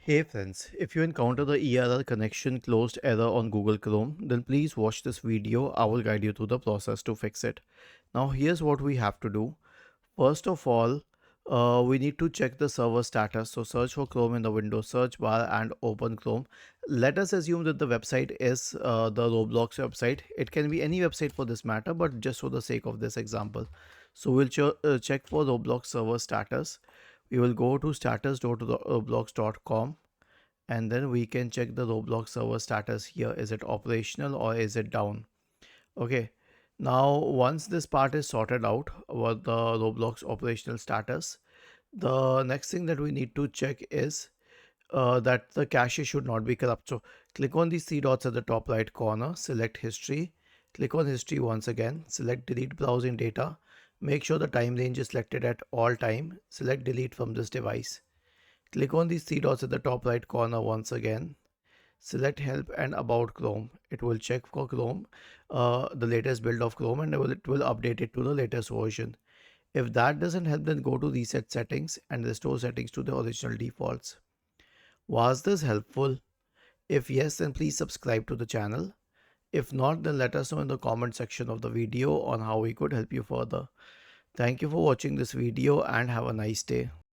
Hey friends, if you encounter the ERR connection closed error on Google Chrome, then please watch this video. I will guide you through the process to fix it. Now here's what we have to do. First of all, we need to check the server status. So search for Chrome in the Windows search bar and open Chrome. Let us assume that the website is the Roblox website. It can be any website for this matter, but just for the sake of this example. So we'll check for Roblox server status. We will go to status.roblox.com, and then we can check the Roblox server status here. Is it operational or is it down? Okay. Now, once this part is sorted out about the Roblox operational status, the next thing that we need to check is that the cache should not be corrupt. So click on these three dots at the top right corner, select history, click on history once again, select delete browsing data. Make sure the time range is selected at all time. Select delete from this device. Click on these three dots at the top right corner once again. Select help and about Chrome. It will check for Chrome, the latest build of Chrome, and it will update it to the latest version. If that doesn't help, then go to reset settings and restore settings to the original defaults. Was this helpful? If yes, then please subscribe to the channel. If not, then let us know in the comment section of the video on how we could help you further. Thank you for watching this video and have a nice day.